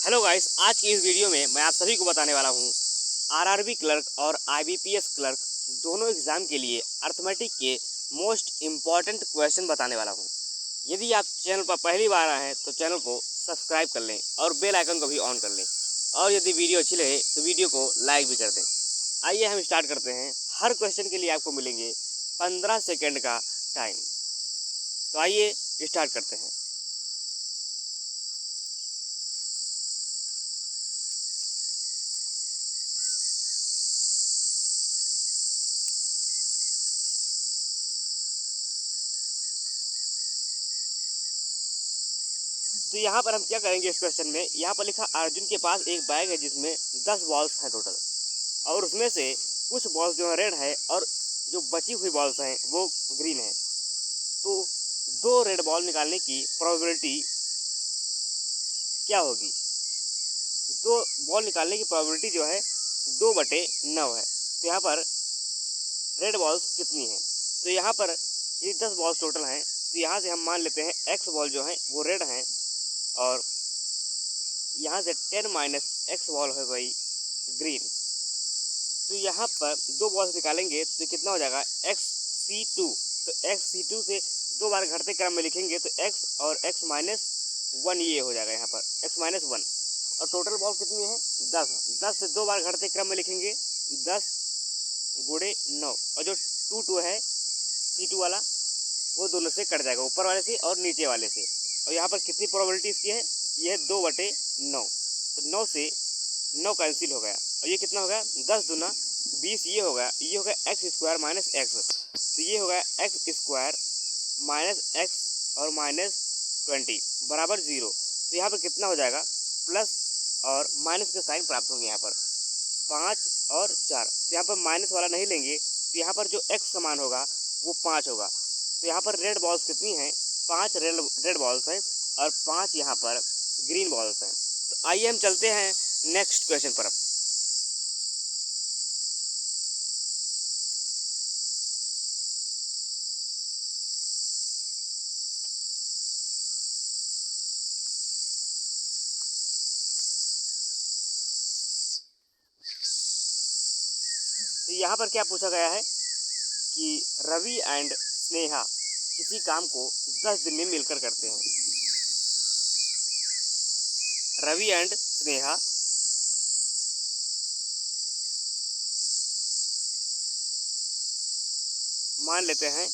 Hello guys, आज की इस वीडियो में मैं आप सभी को बताने वाला हूँ आरआरबी क्लर्क और आईबीपीएस क्लर्क दोनों एग्जाम के लिए अर्थमेटिक के मोस्ट इम्पॉर्टेंट क्वेश्चन बताने वाला हूँ। यदि आप चैनल पर पहली बार आए हैं तो चैनल को सब्सक्राइब कर लें और बेल आइकन को भी ऑन कर लें, और यदि वीडियो अच्छी लगे तो वीडियो को लाइक भी कर दें। आइए हम स्टार्ट करते हैं। हर क्वेश्चन के लिए आपको मिलेंगे 15 सेकेंड का टाइम। तो आइए स्टार्ट करते हैं। तो यहाँ पर हम क्या करेंगे इस क्वेश्चन में, यहाँ पर लिखा अर्जुन के पास एक बैग है जिसमें 10 बॉल्स हैं टोटल, और उसमें से कुछ बॉल्स जो है रेड है और जो बची हुई बॉल्स हैं वो ग्रीन है। तो दो रेड बॉल निकालने की प्रोबेबिलिटी क्या होगी? दो बॉल निकालने की प्रोबेबिलिटी जो है 2/9 है। तो यहाँ पर रेड बॉल्स कितनी हैं? तो यहाँ पर ये 10 बॉल्स टोटल हैं, तो यहाँ से हम मान लेते हैं एक्स बॉल जो है वो रेड हैं, और यहाँ से 10 माइनस एक्स बॉल हो गई ग्रीन। तो यहाँ पर दो बॉल्स निकालेंगे तो कितना हो जाएगा XC2। तो XC2 से दो बार घटते क्रम में लिखेंगे तो x और x माइनस 1 ये हो जाएगा यहाँ पर x माइनस 1। और टोटल बॉल कितनी है 10 से दो बार घटते क्रम में लिखेंगे 10 गुणे 9, और जो 2 है C2 वाला वो दोनों से कट जाएगा, ऊपर वाले से और नीचे वाले से। और यहाँ पर कितनी प्रोबेबिलिटी इसकी है? ये है 2/9। तो 9 से 9 कैंसिल हो गया, और ये कितना हो गया 10 दूना 20, ये हो गया एक्स स्क्वायर माइनस एक्स। तो ये हो गया एक्स स्क्वायर माइनस एक्स और माइनस 20 बराबर 0। तो यहाँ पर कितना हो जाएगा प्लस और माइनस के साइन प्राप्त होंगे यहाँ पर 5 और 4। तो यहाँ पर माइनस वाला नहीं लेंगे, तो यहाँ पर जो एक्स का मान होगा वो 5 होगा। तो यहाँ पर रेड बॉल्स कितनी हैं? 5 रेड बॉल्स हैं और 5 यहाँ पर ग्रीन बॉल्स हैं। तो आइए हम चलते हैं नेक्स्ट क्वेश्चन पर। तो यहाँ पर क्या पूछा गया है कि रवि एंड स्नेहा किसी काम को 10 दिन में मिलकर करते हैं। रवि एंड स्नेहा मान लेते हैं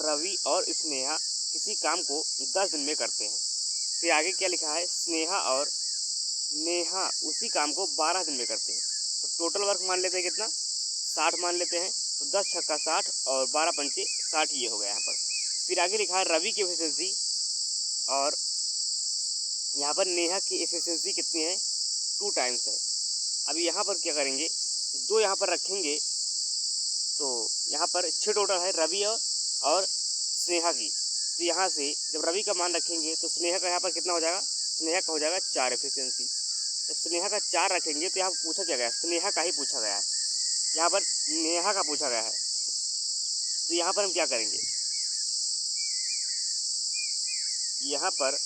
रवि और स्नेहा किसी काम को 10 दिन में करते हैं। फिर आगे क्या लिखा है? स्नेहा और नेहा उसी काम को 12 दिन में करते हैं। तो टोटल वर्क मान लेते हैं कितना? 60 मान लेते हैं। तो 10 छक्का 60 और 12 पंचे 60 ये हो गया यहाँ पर। फिर आगे लिखा है रवि की एफिशिएंसी, और यहाँ पर नेहा की एफिशिएंसी कितनी है? 2 टाइम्स है। अब यहाँ पर क्या करेंगे, दो यहाँ पर रखेंगे, तो यहाँ पर 6 टोटल है रवि और स्नेहा की। तो यहाँ से जब रवि का मान रखेंगे तो स्नेहा का यहाँ पर कितना हो जाएगा? स्नेहा का हो जाएगा 4 एफिशिएंसी। तो स्नेहा का 4 रखेंगे तो यहाँ पूछा क्या गया? स्नेहा का ही पूछा गया है, यहाँ पर नेहा का पूछा गया है। तो यहाँ पर हम क्या करेंगे, यहाँ पर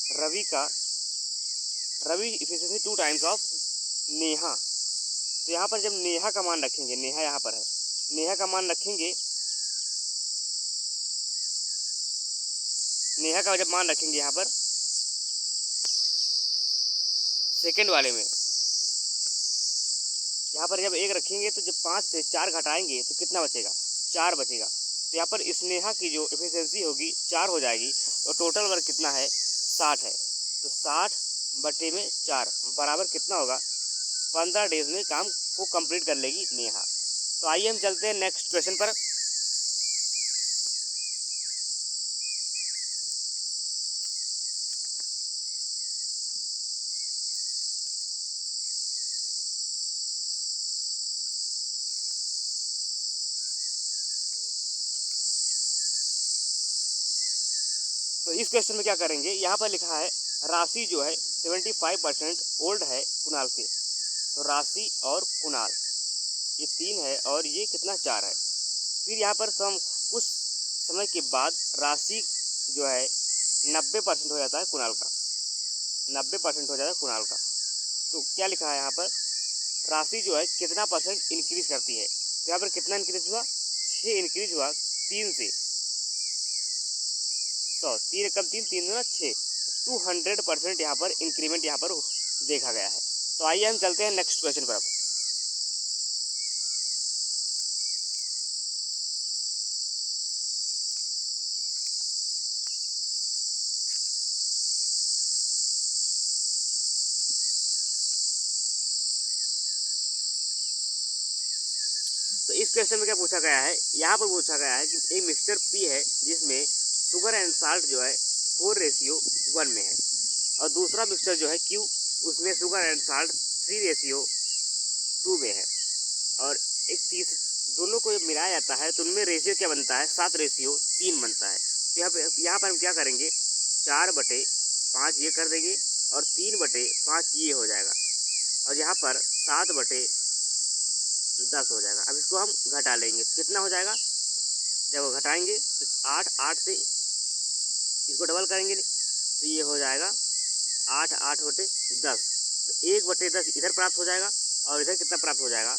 Ravi efficiency 2 times of Neha. तो यहाँ पर जब नेहा का मान रखेंगे, नेहा यहाँ पर है, नेहा का मान रखेंगे, नेहा का जब मान रखेंगे यहाँ पर सेकंड वाले में, यहाँ पर जब 1 रखेंगे तो जब 5 से 4 घटाएंगे तो कितना बचेगा? 4 बचेगा। तो यहाँ पर स्नेहा की जो एफिशिएंसी होगी 4 हो जाएगी, और टोटल वर्क कितना है? 60 है। तो 60/4 बराबर कितना होगा? 15 डेज में काम को कंप्लीट कर लेगी नेहा। तो आइए हम चलते हैं नेक्स्ट क्वेश्चन पर। तो इस क्वेश्चन में क्या करेंगे, यहाँ पर लिखा है राशि जो है 75% ओल्ड है कुणाल से। तो राशि और कुणाल ये 3 है, और ये कितना 4 है। फिर यहाँ पर कुछ समय के बाद राशि जो है 90% हो जाता है कुणाल का। 90% हो जाएगा कुणाल का। तो क्या लिखा है यहाँ पर, राशि जो है कितना परसेंट इंक्रीज करती है। तो यहाँ पर कितना इंक्रीज हुआ, 6 इंक्रीज हुआ 3 से 100, 3 एकम 3, 3 दूना 6, 200% यहाँ पर इंक्रीमेंट यहाँ पर देखा गया है। तो आइए हम चलते हैं नेक्स्ट क्वेश्चन पर अब। तो इस क्वेश्चन में क्या पूछा गया है, यहाँ पर पूछा गया है कि एक मिक्सचर पी है जिसमें शुगर एंड साल्ट जो है 4:1 में है, और दूसरा मिक्सचर जो है क्यू, उसमें शुगर एंड साल्ट 3:2 में है, और एक तीस दोनों को जब मिलाया जाता है तो उनमें रेशियो क्या बनता है, 7:3 बनता है। तो यहाँ पर हम क्या करेंगे, 4/5 ये कर देंगे और 3/5 ये हो जाएगा, और यहाँ पर 7/10 हो जाएगा। अब इसको हम घटा लेंगे तो कितना हो जाएगा, जब घटाएंगे तो 8 से इसको डबल करेंगे तो ये हो जाएगा 8/10। तो 1/10 इधर प्राप्त हो जाएगा, और इधर कितना प्राप्त हो जाएगा,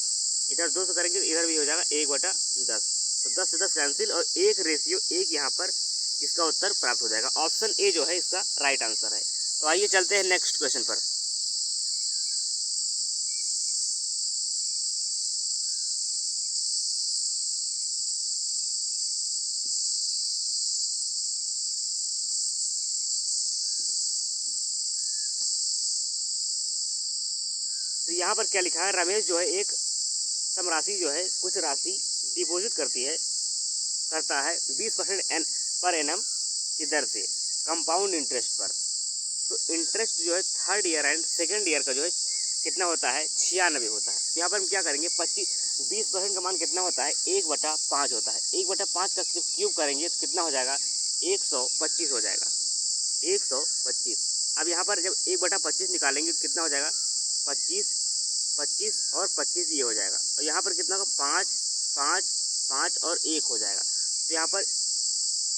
इधर 2 से करेंगे तो इधर भी हो जाएगा 1/10। तो 10 से 10 कैंसिल, और 1:1 यहाँ पर इसका उत्तर प्राप्त हो जाएगा। ऑप्शन ए जो है इसका राइट आंसर है। तो आइए चलते हैं नेक्स्ट क्वेश्चन पर। तो यहाँ पर क्या लिखा है, रमेश जो है एक समराशि जो है कुछ राशि डिपॉजिट करता है 20% पर एनम की दर से कंपाउंड इंटरेस्ट पर। तो इंटरेस्ट जो है third year and second year का जो है कितना होता है, 96 होता है। तो यहाँ पर हम क्या करेंगे, 20% का मान कितना होता है, 1/5 होता है। 1/5 का क्यूब करेंगे तो कितना हो जाएगा, 125 हो जाएगा, 125। अब यहाँ पर जब 1/25 निकालेंगे तो कितना हो जाएगा, 25, 25 और 25 ये हो जाएगा, और यहाँ पर कितना होगा, 5, 5, 5 और 1 हो जाएगा। तो यहाँ पर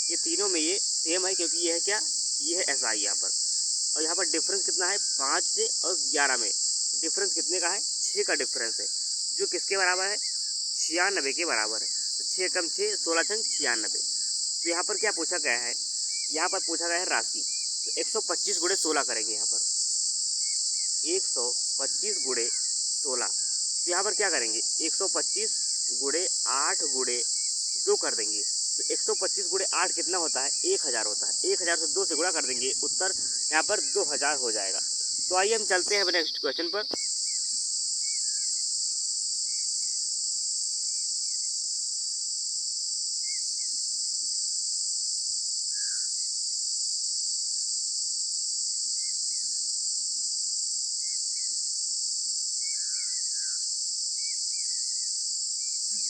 ये तीनों में ये सेम है, क्योंकि ये है क्या, ये है एसआई यहाँ पर। और यहाँ पर डिफरेंस कितना है, 5 से और 11 में डिफरेंस कितने का है, 6 का डिफरेंस है, जो किसके बराबर है, 96 के बराबर है। तो 6 कम 6, 16 छंग 96। तो यहाँ पर क्या पूछा गया है, यहाँ पर पूछा गया है राशि। तो 125 गुणे 16 करेंगे, यहाँ पर 125 गुणे 16। तो यहाँ पर क्या करेंगे, 125 गुणे 8 गुणे 2 कर देंगे। तो 125 गुणे 8 कितना होता है, 1000 होता है। 1000 से 2 से गुणा कर देंगे, उत्तर यहाँ पर 2000 हो जाएगा। तो आइए हम चलते हैं नेक्स्ट क्वेश्चन पर।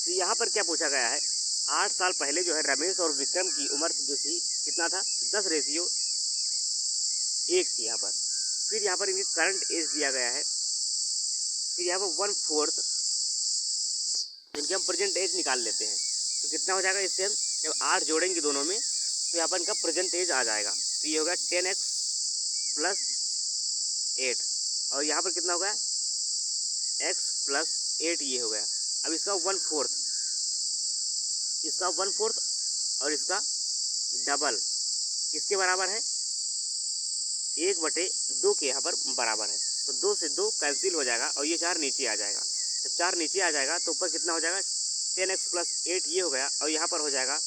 तो यहाँ पर क्या पूछा गया है, 8 साल पहले जो है रमेश और विक्रम की उम्र जो थी कितना था, 10:1 थी यहाँ पर। फिर यहाँ पर इनकी करंट एज दिया गया है, फिर यहाँ पर 1/4 इनकी हम प्रेजेंट एज निकाल लेते हैं। तो कितना हो जाएगा, इससे हम जब 8 जोड़ेंगे दोनों में तो यहाँ पर इनका प्रेजेंट एज आ जाएगा। तो ये होगा 10x + 8, और यहाँ पर कितना होगा, x + 8 ये हो गया। अब इसका 1/4, इसका 1/4 और इसका डबल किसके बराबर है, 1/2 के यहाँ पर बराबर है। तो 2 से 2 कैंसिल हो जाएगा, और ये 4 नीचे आ जाएगा। जब 4 नीचे आ जाएगा तो ऊपर कितना हो जाएगा, 10x + 8 ये हो गया, और यहाँ पर हो जाएगा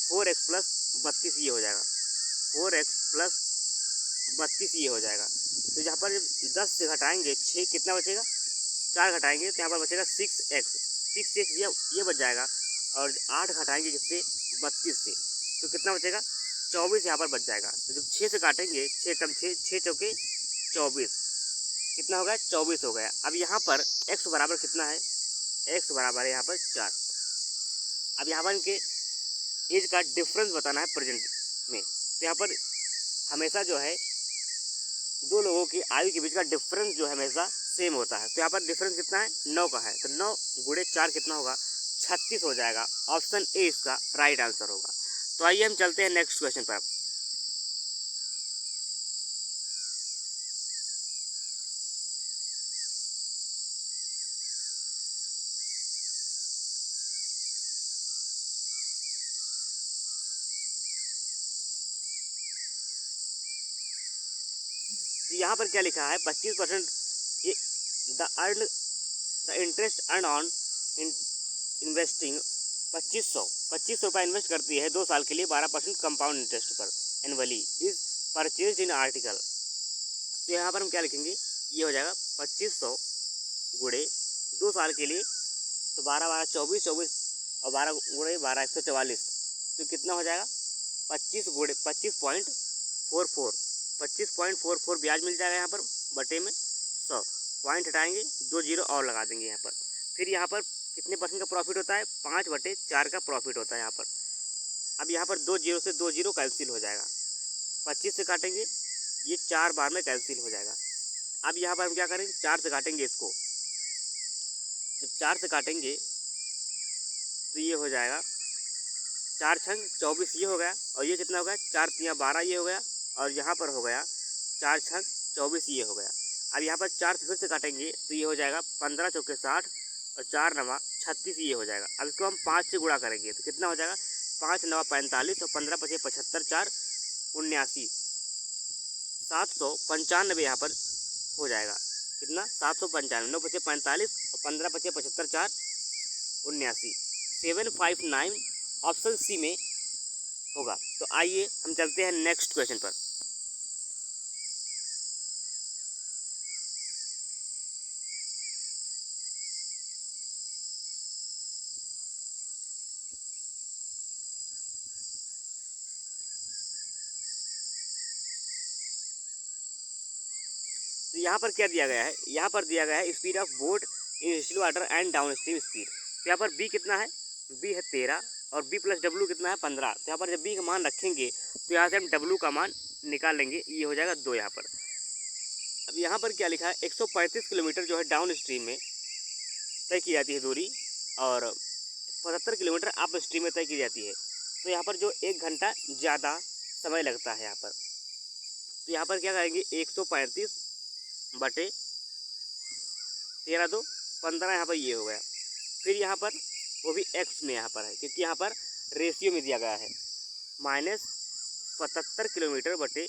4x + 32 ये हो जाएगा, 4x + 32 ये हो जाएगा। तो यहाँ पर 10 से घटाएंगे 6 कितना बचेगा, 4 घटाएंगे तो यहाँ पर बचेगा 6x ये बच जाएगा, और 8 घटाएंगे किससे, 32 से, तो कितना बचेगा, 24 यहाँ पर बच जाएगा। तो जब 6 से काटेंगे, 6 कम 6, 6 चौके 24, कितना हो गया, 24 हो गया। अब यहाँ पर x बराबर कितना है, x बराबर है यहाँ पर 4। अब यहाँ पर इनके एज का डिफरेंस बताना है प्रेजेंट में। तो यहाँ पर हमेशा जो है दो लोगों की आयु के बीच का डिफरेंस जो है हमेशा सेम होता है। तो यहाँ पर डिफरेंस कितना है, 9 का है। तो 9 गुणे 4 कितना होगा, 36 हो जाएगा। ऑप्शन ए इसका राइट आंसर होगा। तो आइए हम चलते हैं नेक्स्ट क्वेश्चन पर। तो यहाँ पर क्या लिखा है 25% ये the interest earn on investing 2500 रुपये इन्वेस्ट करती है 2 साल के लिए 12% कंपाउंड इंटरेस्ट पर annually is purchase in article. तो यहाँ पर हम क्या लिखेंगे, ये हो जाएगा 2500 गुणे 2 साल के लिए, तो 12 24 और 12 गुणे 12 144, तो कितना हो जाएगा 25.44 ब्याज मिल जाएगा यहाँ पर बटे में 100, पॉइंट हटाएंगे 2 जीरो और लगा देंगे यहाँ पर। फिर यहाँ पर कितने परसेंट का प्रॉफिट होता है, 5/4 का प्रॉफिट होता है यहाँ पर। अब यहाँ पर 2 जीरो से 2 जीरो कैंसिल हो जाएगा, 25 से काटेंगे ये 4 बार में कैंसिल हो जाएगा। अब यहाँ पर हम क्या करेंगे, 4 से काटेंगे इसको, जब 4 से काटेंगे तो ये हो जाएगा 4 छंग 24 ये हो गया, और ये कितना हो गया 4 तिया 12 ये हो गया, और यहाँ पर हो गया 4 छंग 24 ये हो गया। अब यहाँ पर 4 से फिर से काटेंगे तो ये हो जाएगा 15 चौके 60 और 4 नवा 36 ये हो जाएगा। अब इसको हम 5 से गुणा करेंगे तो कितना हो जाएगा 5 नवा 45 और 15 पचे 75 4 79 795 यहाँ पर हो जाएगा। कितना 795, 9 पचे 45 और 15 पचे 75 4 79 759 ऑप्शन सी में होगा। तो आइए हम चलते हैं नेक्स्ट क्वेश्चन पर। तो यहाँ पर क्या दिया गया है, यहाँ पर दिया गया है speed of boat in still water and down stream speed. तो यहाँ पर बी कितना है, बी है 13 और बी प्लस डब्ल्यू कितना है 15। तो यहाँ पर जब बी का मान रखेंगे तो यहाँ से हम डब्ल्यू का मान निकाल लेंगे, ये हो जाएगा 2 यहाँ पर। अब यहाँ पर क्या लिखा है 135 किलोमीटर जो है डाउन स्ट्रीम में तय की जाती है दूरी, और 75 किलोमीटर अप स्ट्रीम में तय की जाती है। तो यहाँ पर जो 1 घंटा ज़्यादा समय लगता है यहाँ पर, तो यहाँ पर क्या करेंगे 135 बटे 13 2 15 यहाँ पर ये हो गया। फिर यहाँ पर वो भी एक्स में यहाँ पर है क्योंकि यहाँ पर रेशियो में दिया गया है, माइनस 75 किलोमीटर बटे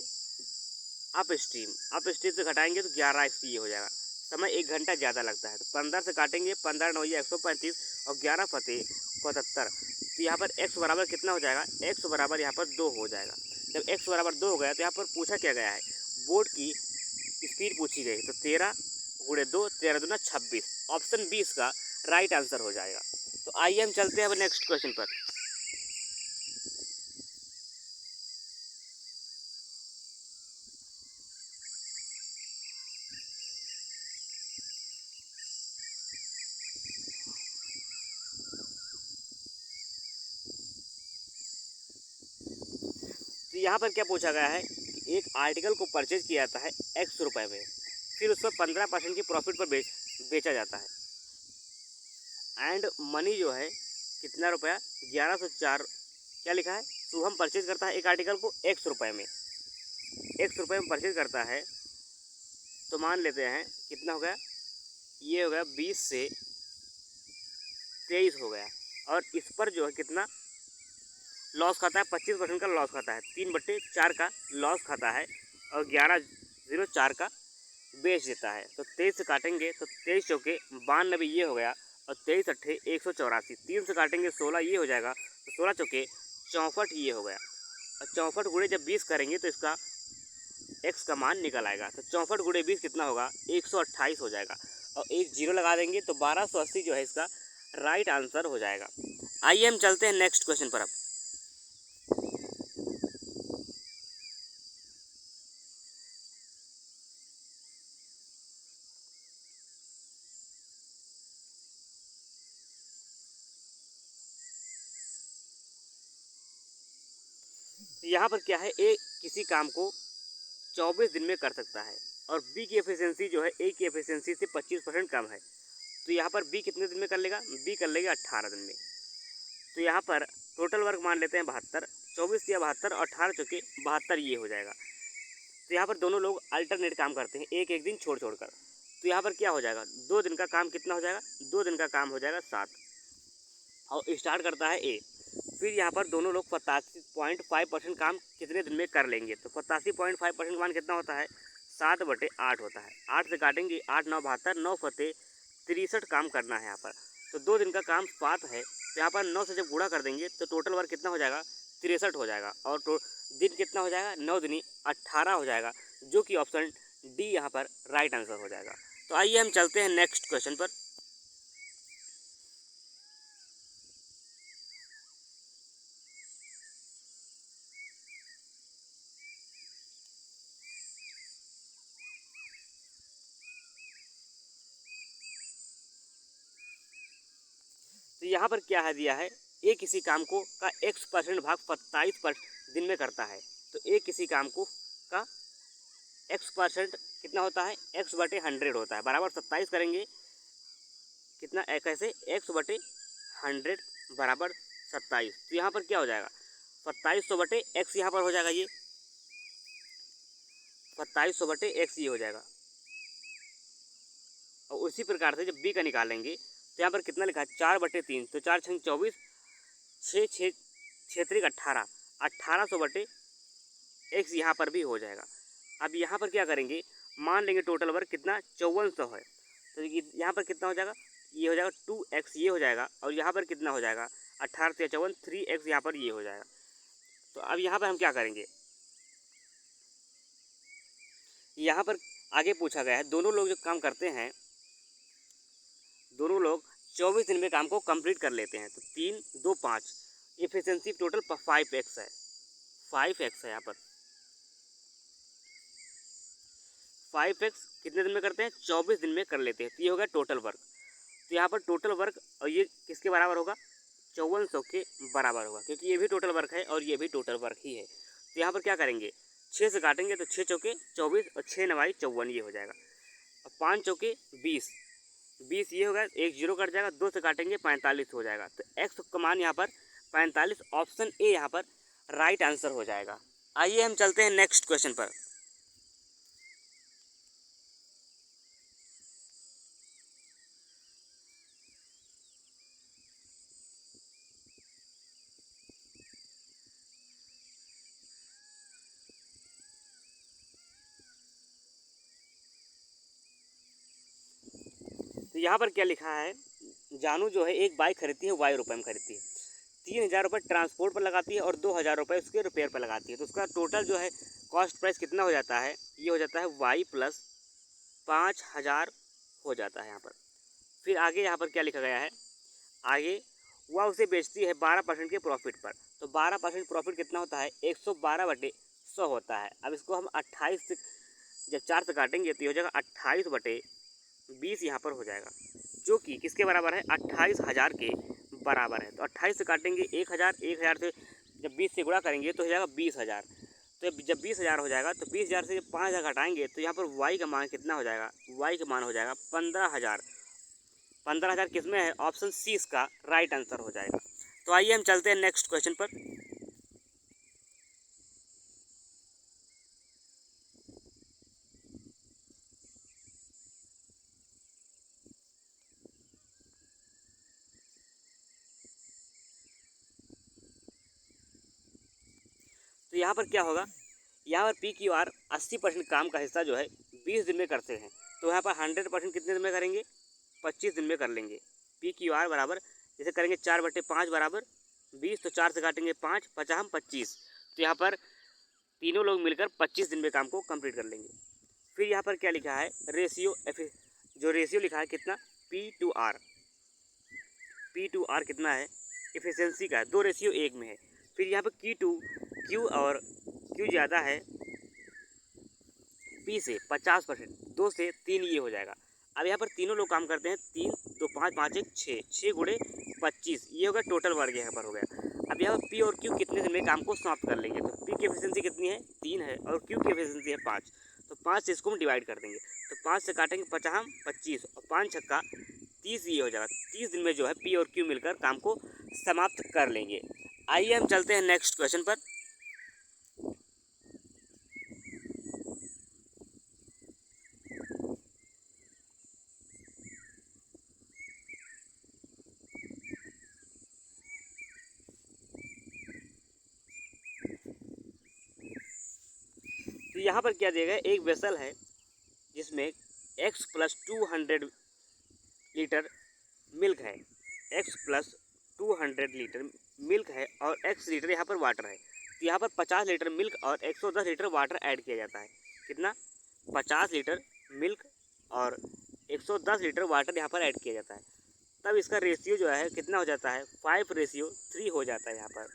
अप स्ट्रीम से घटाएंगे तो 11x ये हो जाएगा। समय 1 घंटा ज़्यादा लगता है तो 15 से काटेंगे, 15 9 135 और 11 फते 75। तो यहाँ पर x बराबर कितना हो जाएगा, x बराबर यहाँ पर 2 हो जाएगा। जब x बराबर 2 हो गया तो यहाँ पर पूछा क्या गया है, बोट की स्पीड पूछी गई, तो 13 गुणे 2 13 दूना 26, ऑप्शन 20 का राइट आंसर हो जाएगा। तो आइए हम चलते हैं अब नेक्स्ट क्वेश्चन पर। तो यहाँ पर क्या पूछा गया है कि एक आर्टिकल को परचेज किया जाता है x रुपए में, फिर उस पर 15% की प्रॉफिट पर बेचा जाता है, एंड मनी जो है कितना रुपया 1104, क्या लिखा है शुभम परचेज करता है एक आर्टिकल को x रुपए में, x रुपए में परचेज करता है। तो मान लेते हैं कितना हो गया, ये हो गया 20 से 23 हो गया, और इस पर जो है कितना लॉस खाता है, 25% का लॉस खाता है, 3/4 का लॉस खाता है, और 1104 का बेच देता है। तो 23 से काटेंगे तो 23 चौके 92 ये हो गया, और 23 अट्ठे 184, 3 से काटेंगे 16 ये हो जाएगा, तो 16 चौके 64 ये हो गया, और 64 गुणे जब 20 करेंगे तो इसका x का मान निकल आएगा। तो 64 गुणे 20 कितना होगा 128 हो जाएगा, और एक जीरो लगा देंगे तो 1280 जो है इसका राइट आंसर हो जाएगा। आइए हम चलते हैं नेक्स्ट क्वेश्चन पर। अब यहाँ पर क्या है, ए किसी काम को 24 दिन में कर सकता है, और बी की एफिशिएंसी जो है ए की एफिशिएंसी से 25% कम है। तो यहाँ पर बी कितने दिन में कर लेगा, बी कर लेगा 18 दिन में। तो यहाँ पर टोटल वर्क मान लेते हैं 72, 24 या 72 और 18 चौके 72 ये हो जाएगा। तो यहाँ पर दोनों लोग अल्टरनेट काम करते हैं, एक एक दिन छोड़ छोड़ कर। तो यहाँ पर क्या हो जाएगा, 2 दिन का काम कितना हो जाएगा, 2 दिन का काम हो जाएगा 7, और स्टार्ट करता है ए। फिर यहाँ पर दोनों लोग 85.5% काम कितने दिन में कर लेंगे, तो 85.5% मान कितना होता है 7/8 होता है। 8 से काटेंगे, 8 9 72, 9 फते 63 काम करना है यहाँ पर। तो 2 दिन का काम 7 है, तो यहाँ पर 9 से जब गुणा कर देंगे तो टोटल वर्क कितना हो जाएगा, 63 हो जाएगा। और दिन कितना हो जाएगा, 9 दूनी 18 हो जाएगा, जो कि ऑप्शन डी यहाँ पर राइट आंसर हो जाएगा। तो आइए हम चलते हैं नेक्स्ट क्वेश्चन पर। तो यहाँ पर क्या है दिया है, एक किसी काम को का x% भाग 27 दिन में करता है। तो एक किसी काम को का x% कितना होता है, x/100 होता है, बराबर 27 करेंगे कितना, कैसे, x/100 बराबर 27। तो यहाँ पर क्या हो जाएगा, 2700/x यहाँ पर हो जाएगा, ये 2700/x ये हो जाएगा। और उसी प्रकार से जब b का निकालेंगे तो यहाँ पर कितना लिखा है, 4/3, तो 4 छंग 24, 6 6 6 18, 1800/x यहाँ पर भी हो जाएगा। अब यहाँ पर क्या करेंगे, मान लेंगे टोटल वर्क कितना 5400 है, तो यहाँ पर कितना हो जाएगा, ये हो जाएगा 2x ये हो जाएगा, और यहाँ पर कितना हो जाएगा 18 से 54, 3x यहाँ पर ये हो जाएगा। तो अब यहाँ पर हम क्या करेंगे, यहाँ पर आगे पूछा गया है दोनों लोग जो काम करते हैं, दोनों लोग 24 दिन में काम को कंप्लीट कर लेते हैं। तो 3 2 5, एफिशिएंसी टोटल 5x है, 5x है यहाँ पर। 5x कितने दिन में करते हैं, 24 दिन में कर लेते हैं। तो ये होगा टोटल वर्क। तो यहाँ पर टोटल वर्क, और ये किसके बराबर होगा, 5400 के बराबर होगा, क्योंकि ये भी टोटल वर्क है और ये भी टोटल वर्क ही है। तो यहाँ पर क्या करेंगे, 6 से काटेंगे तो 6 चौके 24 और 6 9 54 ये हो जाएगा, और 5 चौके 20 ये होगा, 1 0 कट जाएगा, 2 से काटेंगे 45 हो जाएगा। तो x का मान यहाँ पर 45, ऑप्शन ए यहाँ पर राइट आंसर हो जाएगा। आइए हम चलते हैं नेक्स्ट क्वेश्चन पर। तो यहाँ पर क्या लिखा है, जानू जो है एक बाइक खरीदती है, y रुपये में खरीदती है, 3000 रुपये ट्रांसपोर्ट पर लगाती है और 2000 रुपये उसके रिपेयर पर लगाती है। तो उसका टोटल जो है कॉस्ट प्राइस कितना हो जाता है, ये हो जाता है y + 5000 हो जाता है यहाँ पर। फिर आगे यहाँ पर क्या लिखा गया है, आगे वह उसे बेचती है 12% के प्रॉफिट पर। तो 12% प्रॉफिट कितना होता है, 112/100 होता है। अब इसको हम 28 से जब 4 से काटेंगे तो ये हो जाएगा 28/20 यहाँ पर हो जाएगा, जो कि किसके बराबर है, 28,000 के बराबर है। तो 28 से काटेंगे 1000, 1000 से जब 20 से गुणा करेंगे तो हो जाएगा 20,000। तो जब 20,000 हो जाएगा तो 20,000 से 5,000 घटाएंगे तो यहाँ पर y का मान कितना हो जाएगा, y का मान हो जाएगा 15,000। 15,000 किस में है, ऑप्शन सी इसका राइट आंसर हो जाएगा। तो आइए हम चलते हैं नेक्स्ट क्वेश्चन पर। तो यहाँ पर क्या होगा, यहाँ पर PQR 80% काम का हिस्सा जो है 20 दिन में करते हैं। तो यहाँ पर 100% कितने दिन में करेंगे, 25 दिन में कर लेंगे। PQR बराबर जैसे करेंगे 4/5 बराबर 20, तो 4 से काटेंगे 5, 50 25। तो यहाँ पर तीनों लोग मिलकर 25 दिन में काम को कंप्लीट कर लेंगे। फिर यहाँ पर क्या लिखा है, रेशियो, जो रेशियो लिखा है कितना, P/R कितना है, एफिशिएंसी का है, 2:1 में है। फिर यहाँ पर Q और Q ज़्यादा है P से 50%, 2 से 3 ये हो जाएगा। अब यहाँ पर तीनों लोग काम करते हैं, 3 2 5 5 1 6, 6 गुणे 25 ये होगा टोटल वर्क यहाँ पर हो गया। अब यहाँ पर P और Q कितने दिन में काम को समाप्त कर लेंगे, तो P की एफिशिएंसी कितनी है, 3 है, और Q की एफिशिएंसी है 5। तो 5 से इसको हम डिवाइड कर देंगे, तो 5 से काटेंगे 50 25 और 5 छक्का 30 ये हो जाएगा। 30 दिन में जो है P और Q मिलकर काम को समाप्त कर लेंगे। आइए हम चलते हैं नेक्स्ट क्वेश्चन पर। तो यहाँ पर क्या दिया गया, एक वेसल है जिसमें x प्लस 200 लीटर मिल्क है, x प्लस 200 लीटर मिल्क है और x लीटर यहाँ पर वाटर है। तो यहाँ पर 50 लीटर मिल्क और 110 लीटर वाटर ऐड किया जाता है। कितना? 50 लीटर मिल्क और 110 लीटर वाटर यहाँ पर ऐड किया जाता है। तब इसका रेशियो जो है कितना हो जाता है? 5:3 हो जाता है यहाँ पर।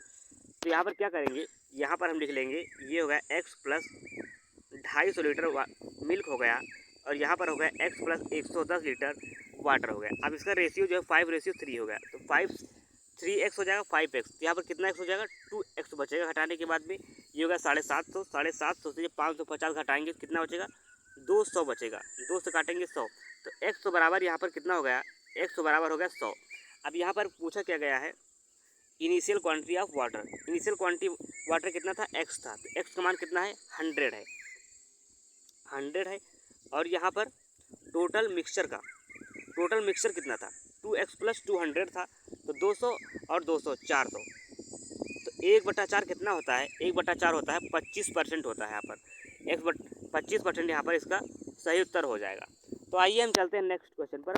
तो यहाँ पर क्या करेंगे, यहाँ पर हम लिख लेंगे ये हो गया x प्लस 250 लीटर मिल्क हो गया और यहाँ पर हो गया x प्लस 110 लीटर वाटर हो गया। अब इसका रेशियो जो है 5:3 हो गया। तो 3x हो जाएगा 5x। तो यहाँ पर कितना x हो जाएगा? 2x बचेगा घटाने के बाद में। ये होगा 750। 750 से 550 घटाएंगे कितना बचेगा? 200 बचेगा। 2 से काटेंगे 100। तो x तो बराबर यहाँ पर कितना हो गया? x तो बराबर हो गया 100। अब यहाँ पर पूछा क्या गया है? Initial quantity of water. Initial quantity water कितना था? x था। तो x का मान कितना है? 100 है। 100 है। और यहाँ पर टोटल मिक्सचर कितना था? 2x प्लस 200 था। तो 200 और 200 400। तो 1/4 कितना होता है? 1/4 होता है 25% होता है यहाँ पर। 25% यहाँ पर इसका सही उत्तर हो जाएगा। तो आइए हम चलते हैं नेक्स्ट क्वेश्चन पर।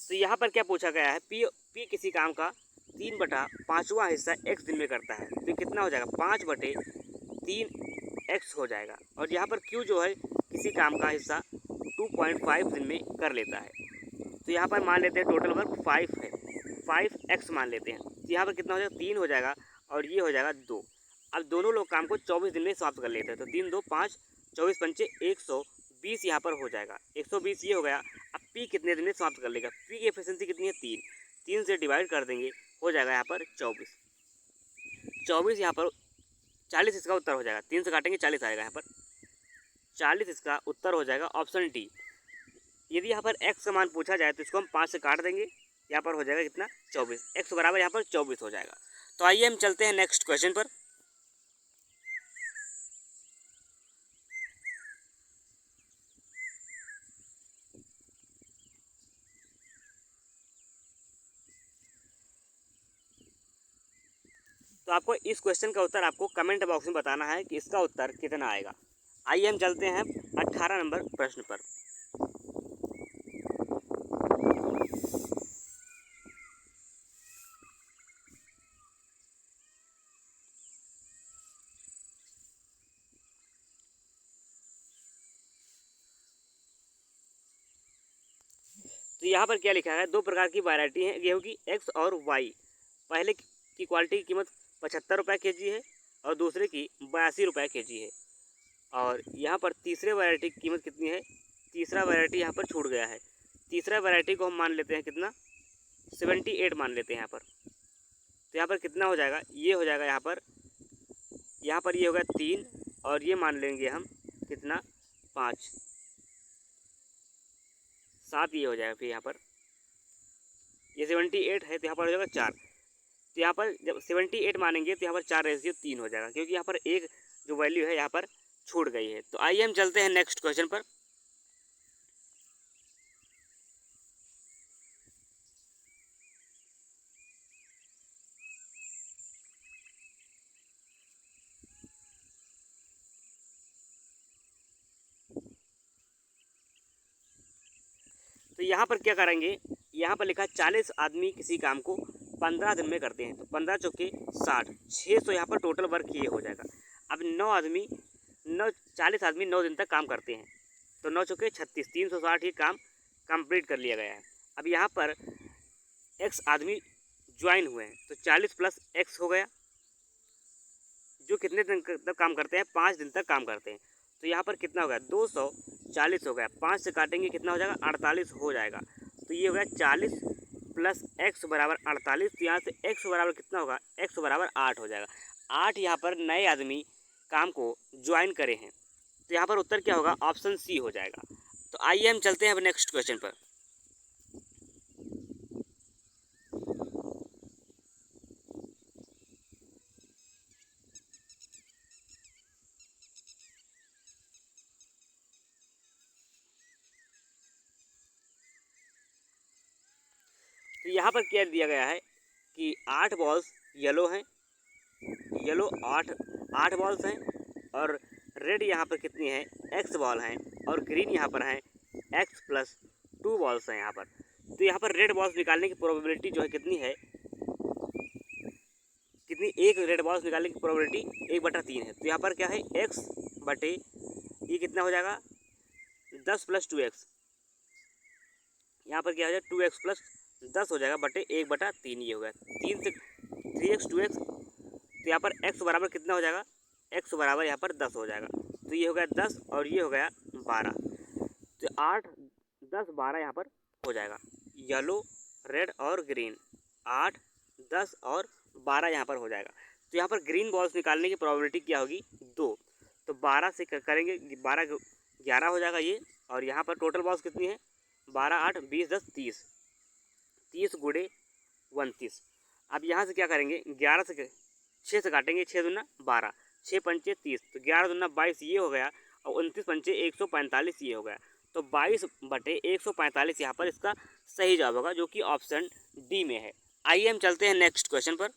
तो यहाँ पर क्या पूछा गया है? पी किसी काम का 3/5वां हिस्सा x दिन में करता है। तो कितना हो जाएगा? 5/3x हो जाएगा। और यहाँ पर q जो है किसी काम का हिस्सा 2.5 दिन में कर लेता है। तो यहाँ पर मान लेते हैं टोटल वर्क 5 है, 5x मान लेते हैं। तो यहाँ पर कितना हो जाएगा? 3 हो जाएगा और ये हो जाएगा 2। अब दोनों लोग काम को 24 दिन में समाप्त कर लेते हैं। तो 3 2 5, 24 पंचे 120 यहाँ पर हो जाएगा। 120 ये हो गया। अब पी कितने दिन में समाप्त कर लेगा? पी की एफिशिएंसी कितनी है? 3। 3 से डिवाइड कर देंगे, हो जाएगा यहाँ पर 24। 24 यहाँ पर 40 इसका उत्तर हो जाएगा। 3 से काटेंगे 40 आएगा यहाँ पर। 40 इसका उत्तर हो जाएगा ऑप्शन डी। यदि यहाँ पर x का मान पूछा जाए तो इसको हम 5 से काट देंगे, यहाँ पर हो जाएगा कितना? 24। x बराबर यहाँ पर 24 हो जाएगा। तो आइए हम चलते हैं नेक्स्ट क्वेश्चन पर। तो आपको इस क्वेश्चन का उत्तर आपको कमेंट बॉक्स में बताना है कि इसका उत्तर कितना आएगा। आइए हम चलते हैं 18 नंबर प्रश्न पर। तो यहाँ पर क्या लिखा है? 2 प्रकार की वैरायटी है गेहूँ की, x और y। पहले की क्वालिटी की कीमत 75 रुपये के जी है और दूसरे की 82 रुपये के जी है। और यहाँ पर तीसरे वैरायटी की कीमत कितनी है? तीसरा वैरायटी यहाँ पर छूट गया है। तीसरा वैरायटी को हम मान लेते हैं कितना? 78 मान लेते हैं यहाँ पर। तो यहाँ पर कितना हो जाएगा? ये हो जाएगा यहाँ पर ये होगा 3 और ये मान लेंगे हम कितना? 5, 7 ये हो जाएगा। फिर यहाँ पर ये 78 है तो यहाँ पर हो जाएगा 4। तो यहाँ पर जब 78 मानेंगे तो यहाँ पर 4:3 हो जाएगा, क्योंकि यहाँ पर एक जो वैल्यू है यहाँ पर छूट गई है। तो आइए हम चलते हैं नेक्स्ट क्वेश्चन पर। तो यहाँ पर क्या करेंगे? यहाँ पर लिखा 40 आदमी किसी काम को 15 दिन में करते हैं। तो 15 चौके 60, 600 यहाँ पर टोटल वर्क ये हो जाएगा। अब 40 आदमी 9 दिन तक काम करते हैं। तो 9 चौके 36, 360 ही काम कंप्लीट कर लिया गया है। अब यहाँ पर x आदमी ज्वाइन हुए हैं तो 40 प्लस x हो गया, जो कितने दिन तक काम करते हैं? 5 दिन तक काम करते हैं। तो यहाँ पर कितना हो गया? 240 हो गया। 5 से काटेंगे कितना हो जाएगा? 48 हो जाएगा। तो ये हो गया 40 प्लस x बराबर 48। तो यहाँ से x बराबर कितना होगा? x बराबर 8 हो जाएगा। 8 यहाँ पर नए आदमी काम को ज्वाइन करे हैं। तो यहाँ पर उत्तर क्या होगा? ऑप्शन सी हो जाएगा। तो आइए हम चलते हैं अब नेक्स्ट क्वेश्चन पर। तो यहाँ पर क्या दिया गया है कि 8 बॉल्स येलो हैं, येलो 8 बॉल्स हैं, और रेड यहाँ पर कितनी है, एक्स बॉल हैं, और ग्रीन यहाँ पर हैं एक्स प्लस 2 बॉल्स हैं यहाँ पर। तो यहाँ पर रेड बॉल्स निकालने की प्रोबेबिलिटी जो है कितनी है, कितनी, एक रेड बॉल्स निकालने की प्रोबेबिलिटी 1/3 है। तो यहाँ पर क्या है, एक्स बटे ये कितना हो जाएगा 10 + 2x, यहाँ पर क्या हो जाएगा 2x + 10 हो जाएगा बटे 1/3, ये हो गया 3 से 3x 2x। तो यहाँ पर x बराबर कितना हो जाएगा, x बराबर यहाँ पर 10 हो जाएगा। तो ये हो गया 10 और ये हो गया 12। तो 8 10 12 यहाँ पर हो जाएगा, येलो रेड और ग्रीन 8 10 और 12 यहाँ पर हो जाएगा। तो यहाँ पर ग्रीन बॉल्स निकालने की प्रोबेबिलिटी क्या होगी, 2। तो 12 से करेंगे 12 11 हो जाएगा ये, और यहाँ पर टोटल बॉल्स कितनी है, 12 8 20 10 30, 30 गुणे 29। अब यहाँ से क्या करेंगे, 11 से 6 से काटेंगे, 6 दूना 12, 6 पंचे 30, तो 11 दूना 22 ये हो गया, और 29 पंचे 145 ये हो गया। तो 22/145 यहाँ पर इसका सही जवाब होगा, जो कि ऑप्शन डी में है। आइए हम चलते हैं नेक्स्ट क्वेश्चन पर।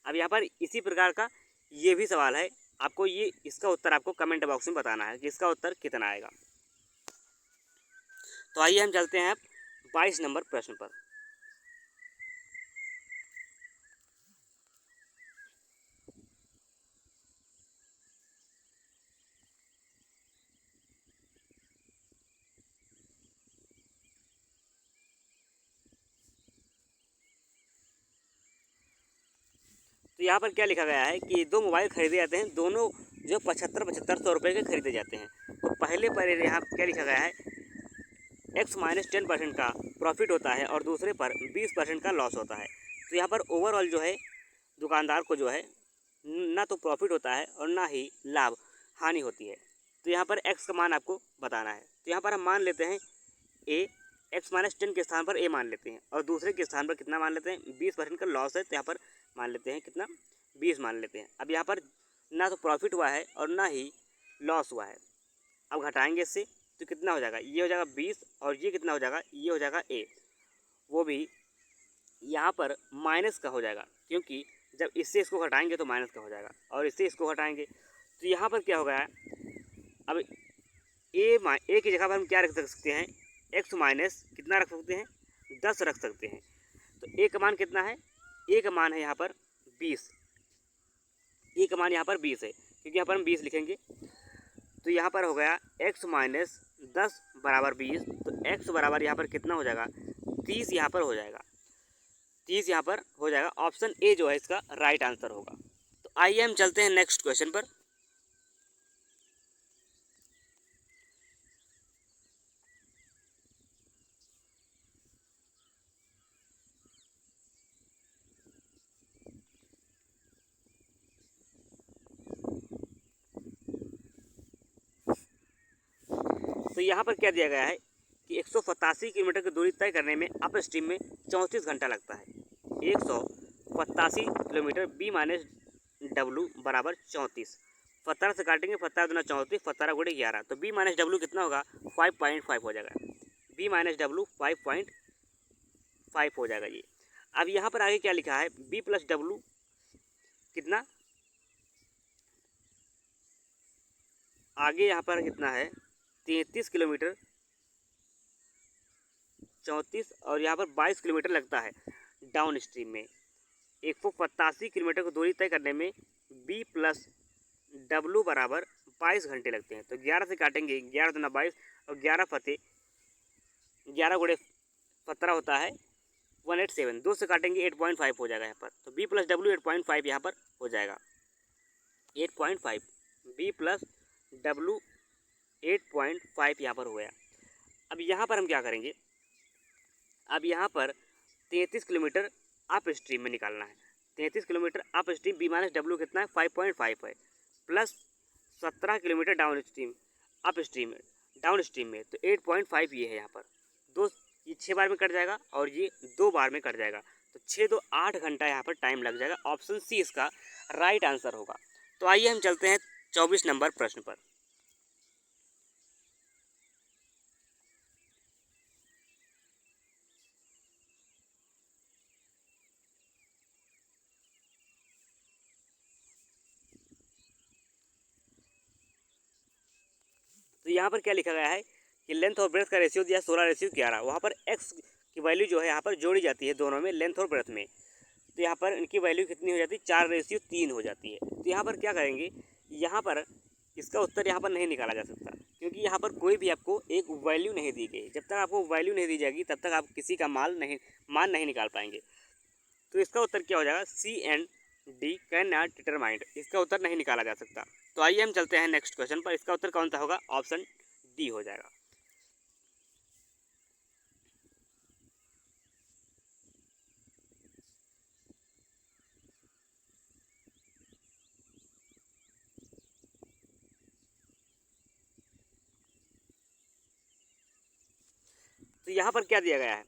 अब यहाँ पर इसी प्रकार का ये भी सवाल है, आपको ये इसका उत्तर आपको कमेंट बॉक्स में बताना है कि इसका उत्तर कितना आएगा। तो आइए हम चलते हैं अब 22 नंबर प्रश्न पर। तो यहाँ पर क्या लिखा गया है कि 2 मोबाइल खरीदे जाते हैं, दोनों जो 75-75 रुपये के खरीदे जाते हैं। तो पहले पर यहाँ क्या लिखा गया है, x - 10% का प्रॉफिट होता है और दूसरे पर 20% का लॉस होता है। तो यहाँ पर ओवरऑल जो है दुकानदार को जो है ना तो प्रॉफिट होता है और ना ही लाभ हानि होती है। तो यहाँ पर x का मान आपको बताना है। तो यहाँ पर हम मान लेते हैं a, x - 10 के स्थान पर a मान लेते हैं, और दूसरे के स्थान पर कितना मान लेते हैं, 20% का लॉस है, तो यहाँ पर मान लेते हैं कितना, 20 मान लेते हैं। अब यहाँ पर ना तो प्रॉफिट हुआ है और ना ही लॉस हुआ है। अब घटाएंगे इससे तो कितना हो जाएगा, ये हो जाएगा 20, और ये कितना हो जाएगा, ये हो जाएगा a, वो भी यहाँ पर माइनस का हो जाएगा, क्योंकि जब इससे इसको घटाएंगे तो माइनस का हो जाएगा, और इससे इसको घटाएंगे तो यहाँ पर क्या होगा, अब ए की जगह पर हम क्या रख सकते हैं, x माइनस कितना रख सकते हैं, 10 रख सकते हैं। तो ए का मान कितना है, ए का मान है यहाँ पर 20, ए का मान यहाँ पर 20 है, क्योंकि यहाँ पर हम 20 लिखेंगे। तो यहाँ पर हो गया x - 10 = 20, तो x बराबर यहाँ पर कितना हो जाएगा, 30 यहाँ पर हो जाएगा, 30 यहाँ पर हो जाएगा। ऑप्शन ए जो है इसका राइट आंसर होगा। तो आइए हम चलते हैं नेक्स्ट क्वेश्चन पर। तो यहाँ पर क्या दिया गया है कि 185 किलोमीटर की दूरी तय करने में अप स्ट्रीम में 34 घंटा लगता है। 185 किलोमीटर b - w बराबर 34, 17 से काटेंगे, 17 दूना 34, 17 गुणे 11, तो b - w कितना होगा, 5.5 हो जाएगा, b - w 5.5 हो जाएगा ये। अब यहाँ पर आगे क्या लिखा है, b + w कितना, आगे यहाँ पर कितना है 33 किलोमीटर, 34, और यहाँ पर 22 किलोमीटर लगता है डाउन स्ट्रीम में। 185 किलोमीटर की दूरी तय करने में b + w बराबर 22 घंटे लगते हैं। तो 11 से काटेंगे, 11 दूना 22, और 11 फते 11 गुणे 17 होता है 187, 2 से काटेंगे 8.5 हो जाएगा यहाँ पर। तो b + w 8.5 यहाँ पर हो जाएगा, 8.5, b + w 8.5 यहाँ पर हो गया। अब यहाँ पर हम क्या करेंगे, अब यहाँ पर 33 किलोमीटर अप स्ट्रीम में निकालना है। 33 kilometre up stream, b - w कितना है, 5.5 है, plus 17 kilometre down stream up stream में, डाउन स्ट्रीम में, तो 8.5 ये है यहाँ पर। ये 6 बार में कट जाएगा और ये 2 बार में कट जाएगा, तो 6 2 8 घंटा यहाँ पर टाइम लग जाएगा। ऑप्शन सी इसका राइट आंसर होगा। तो आइए हम चलते हैं 24 नंबर प्रश्न पर। यहाँ पर क्या लिखा गया है कि लेंथ और ब्रेथ का रेशियो दिया 16:11, वहाँ पर एक्स की वैल्यू जो है यहाँ पर जोड़ी जाती है दोनों में, लेंथ और ब्रेथ में। तो यहाँ पर इनकी वैल्यू कितनी हो जाती है, 4:3 हो जाती है। तो यहाँ पर क्या करेंगे, यहाँ पर इसका उत्तर यहाँ पर नहीं निकाला जा सकता, क्योंकि यहाँ पर कोई भी आपको एक वैल्यू नहीं दी गई। जब तक आपको वैल्यू नहीं दी जाएगी तब तक आप किसी का मान नहीं निकाल पाएंगे। तो इसका उत्तर क्या हो जाएगा, C and D can not determined, इसका उत्तर नहीं निकाला जा सकता। तो आइए हम चलते हैं नेक्स्ट क्वेश्चन पर। इसका उत्तर कौन सा होगा, ऑप्शन डी हो जाएगा। तो यहाँ पर क्या दिया गया है,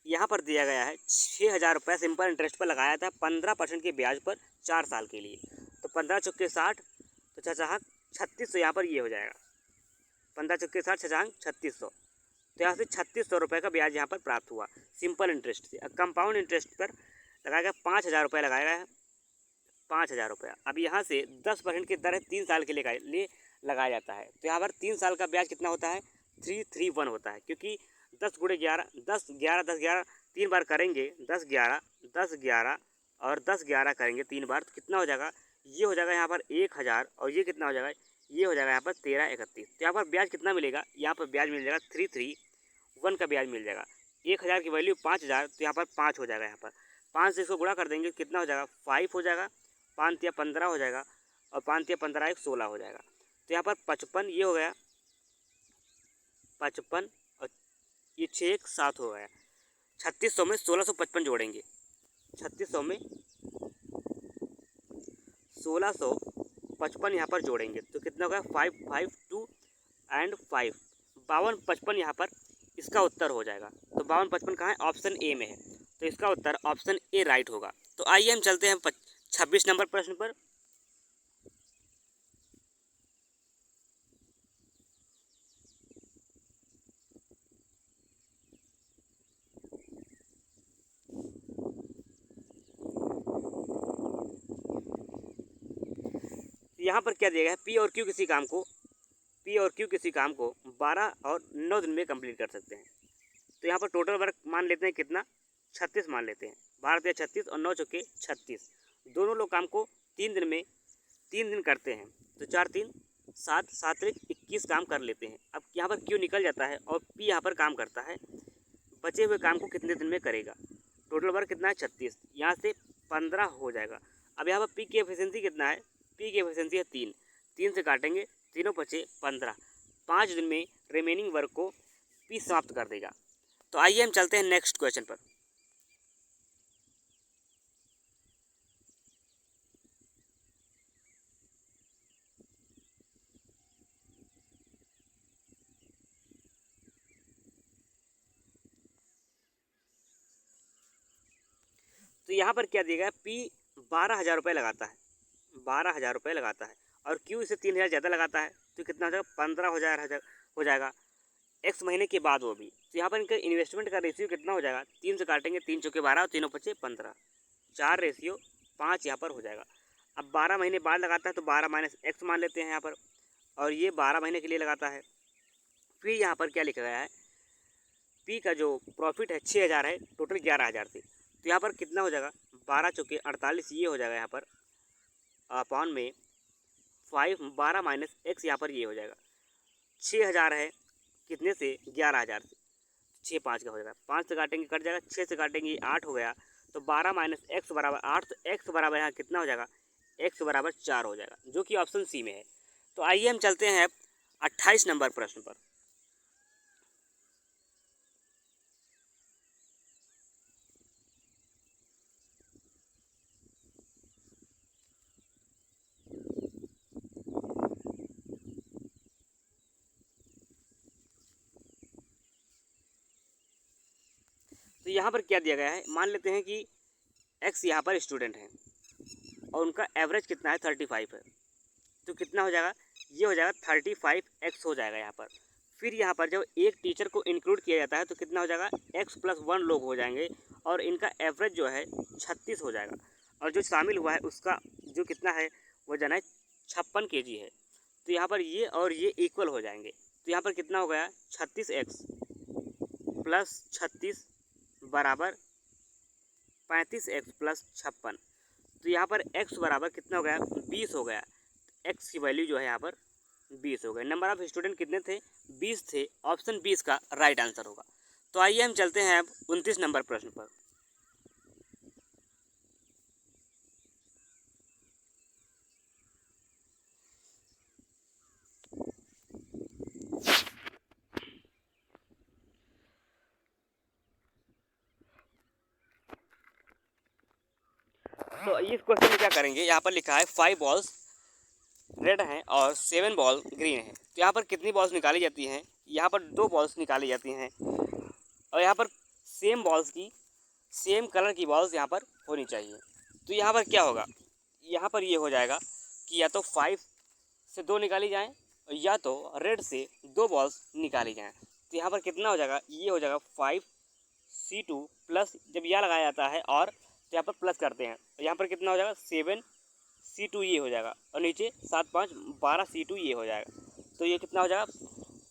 यहाँ पर दिया गया है 6,000 रुपये सिंपल इंटरेस्ट पर लगाया था 15% के ब्याज पर 4 साल के लिए। तो 15 चौके 60, तो छछाक 3600 यहाँ पर ये हो जाएगा, 15 चौके 60 छछाक 3600। तो यहाँ से 3600 रुपये का ब्याज यहाँ पर प्राप्त हुआ सिंपल इंटरेस्ट से। कंपाउंड इंटरेस्ट पर लगाया गया 5,000 रुपये लगाया गया है, 5,000 रुपये। अब यहाँ से 10% की दर है 3 साल के लिए लगाया जाता है। तो यहाँ पर 3 साल का ब्याज कितना होता है, 331 होता है, क्योंकि 10 × 11 10 11 10 11 3 बार करेंगे, 10 11 10 11 और 10 11 करेंगे 3 बार, तो कितना हो जाएगा, ये हो जाएगा यहाँ पर 1,000 और ये कितना हो जाएगा, ये हो जाएगा यहाँ पर 1331। तो यहाँ पर ब्याज कितना मिलेगा, यहाँ पर ब्याज मिल जाएगा 331 का ब्याज मिल जाएगा। 1,000 की वैल्यू 5,000, तो यहाँ पर 5 हो जाएगा। यहाँ पर 5 से इसको गुणा कर देंगे, कितना हो जाएगा, 5 हो जाएगा, 5 या 15 हो जाएगा, और 5 या 15 एक 16 हो जाएगा। तो यहाँ पर 55 ये हो गया, 55 और ये 6 एक 7 हो गया। 3600 में 1655 जोड़ेंगे, 3600 में 1655 यहाँ पर जोड़ेंगे, तो कितना होगा, 552 एंड 5 52 55 यहाँ पर इसका उत्तर हो जाएगा। तो 52 55 कहाँ है, ऑप्शन ए में है। तो इसका उत्तर ऑप्शन ए राइट होगा। तो आइए हम चलते हैं 26 नंबर प्रश्न पर। यहाँ पर क्या दिया गया है, पी और क्यू किसी काम को 12 और 9 दिन में कंप्लीट कर सकते हैं। तो यहाँ पर टोटल वर्क मान लेते हैं कितना, 36 मान लेते हैं। 12 या 36 और 9 चौके 36, दोनों लोग काम को 3 दिन में 3 दिन करते हैं। तो 4 3 7 7 21 काम कर लेते हैं। अब यहाँ पर क्यू निकल जाता है और पी यहाँ पर काम करता है, बचे हुए काम को कितने दिन में करेगा। टोटल वर्क कितना है, 36, यहाँ से 15 हो जाएगा। अब यहाँ पर पी की एफिशिएंसी कितना है, पी की एफिशिएंसी है 3, 3 से काटेंगे, तीनों बचे 15, 5 दिन में रिमेनिंग वर्क को पी समाप्त कर देगा। तो आइए हम चलते हैं नेक्स्ट क्वेश्चन पर। तो यहाँ पर क्या दिया गया, पी 12,000 रुपये लगाता है, 12,000 रुपये लगाता है, और क्यू इसे 3,000 ज़्यादा लगाता है, तो कितना हो जाएगा, 15,000 हो जाएगा एक्स महीने के बाद वो भी। तो यहाँ पर इनका इन्वेस्टमेंट का रेशियो कितना हो जाएगा, 3 से काटेंगे, 3 चौके 12 और तीनों बचे 15, 4:5 यहाँ पर हो जाएगा। अब 12 महीने बाद लगाता है, तो 12 माइनस एक्स मान लेते हैं यहाँ पर, और ये 12 महीने के लिए लगाता है। फिर यहाँ पर क्या लिखा गया है, पी का जो प्रॉफिट है 6,000 है, टोटल 11,000 थे। तो यहाँ पर कितना हो जाएगा, 12 चौके 48 ये हो जाएगा यहाँ पर, अपॉन में 12 माइनस एक्स यहाँ पर ये हो जाएगा। 6,000 है कितने से, 11,000 से, 6 5 का हो जाएगा, 5 से काटेंगे कट जाएगा, 6 से काटेंगे 8 हो गया। तो 12 माइनस एक्स बराबर 8, तो एक्स बराबर यहाँ कितना हो जाएगा, एक्स बराबर 4 हो जाएगा, जो कि ऑप्शन सी में है। तो आइए हम चलते हैं 28 नंबर प्रश्न पर। तो यहाँ पर क्या दिया गया है, मान लेते हैं कि एक्स यहाँ पर स्टूडेंट हैं और उनका एवरेज कितना है, 35 है। तो कितना हो जाएगा, ये हो जाएगा 35x हो जाएगा यहाँ पर। फिर यहाँ पर जब एक टीचर को इंक्लूड किया जाता है तो कितना हो जाएगा, x+1 लोग हो जाएंगे, और इनका एवरेज जो है 36 हो जाएगा, और जो शामिल हुआ है उसका जो कितना है वजन है 56 kg है। तो यहाँ पर ये और ये इक्वल हो जाएंगे, तो यहाँ पर कितना हो गया 36x प्लस 36 बराबर 35x प्लस 56। तो यहाँ पर x बराबर कितना हो गया 20 हो गया। x की वैल्यू जो है यहाँ पर 20 हो गए। नंबर ऑफ स्टूडेंट कितने थे 20 थे। ऑप्शन 20 का राइट आंसर होगा। तो आइए हम चलते हैं अब 29 नंबर प्रश्न पर। तो इस क्वेश्चन में क्या करेंगे, यहाँ पर लिखा है 5 बॉल्स रेड हैं और 7 बॉल ग्रीन है। तो यहाँ पर कितनी बॉल्स निकाली जाती हैं, यहाँ पर 2 बॉल्स निकाली जाती हैं और यहाँ पर सेम बॉल्स की सेम कलर की बॉल्स यहाँ पर होनी चाहिए। तो यहाँ पर क्या होगा, यहाँ पर ये हो जाएगा कि या तो 5 से 2 निकाली जाएँ या तो रेड से 2 बॉल्स निकाली जाएँ। तो यहाँ पर कितना हो जाएगा, ये हो जाएगा 5C2 प्लस, जब यह लगाया जाता है और तो यहाँ पर प्लस करते हैं, यहाँ पर कितना हो जाएगा 7C2 ये हो जाएगा और नीचे 7 5 12C2 ये हो जाएगा। तो ये कितना हो जाएगा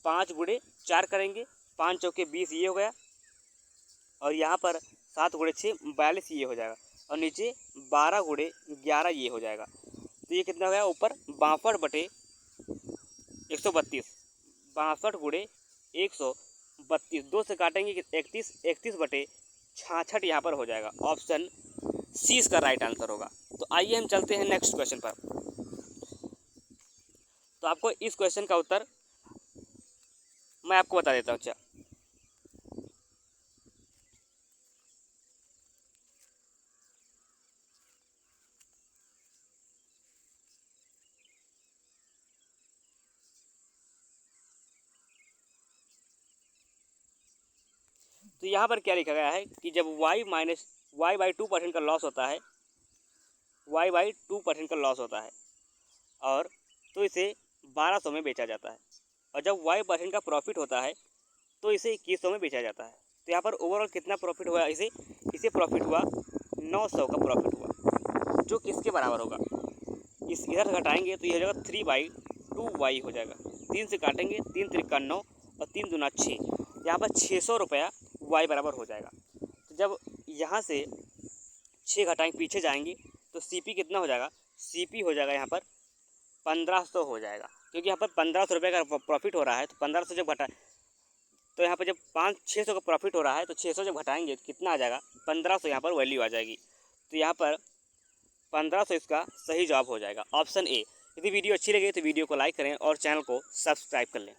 5 गुणे 4 करेंगे, 5 चौके 20 ये हो गया और यहाँ पर 7 गुणे 6 42 ये हो जाएगा और नीचे 12 गुणे 11 ये हो जाएगा। तो ये कितना हो गया ऊपर 62 बटे 132, 62 गुणे 132, 2 से काटेंगे 31, 31 बटे 66 यहाँ पर हो जाएगा। ऑप्शन सी इसका राइट आंसर होगा। तो आइए हम चलते हैं नेक्स्ट क्वेश्चन पर। तो आपको इस क्वेश्चन का उत्तर मैं आपको बता देता हूँ। अच्छा, तो यहाँ पर क्या लिखा गया है कि जब y/2% का लॉस होता है, y/2% का लॉस होता है और तो इसे 1200 में बेचा जाता है और जब y% का प्रॉफिट होता है तो इसे 2100 में बेचा जाता है। तो यहाँ पर ओवरऑल कितना प्रॉफिट हुआ, इसे प्रॉफिट हुआ 900 का प्रॉफिट हुआ, जो किसके बराबर होगा, इस इधर से घटाएंगे तो ये हो जाएगा 3/2y हो जाएगा। 3 से काटेंगे, 3 त्रिका 9 और 3 दूना 6, यहाँ पर 600 रुपया y बराबर हो जाएगा। तो जब यहाँ से 6 घटाएंगे पीछे जाएंगे तो CP कितना हो जाएगा, CP हो जाएगा यहाँ पर 1500 हो जाएगा, क्योंकि यहाँ पर 1500 रुपये का प्रॉफिट हो रहा है। तो 1500 जब घटा तो यहाँ पर जब 600 का प्रॉफिट हो रहा है तो 600 जब घटाएंगे तो कितना आ जाएगा 1500, यहाँ पर वैल्यू आ जाएगी। तो यहाँ पर 1500 इसका सही जवाब हो जाएगा, ऑप्शन ए। यदि वीडियो अच्छी लगे तो वीडियो को लाइक करें और चैनल को सब्सक्राइब कर लें।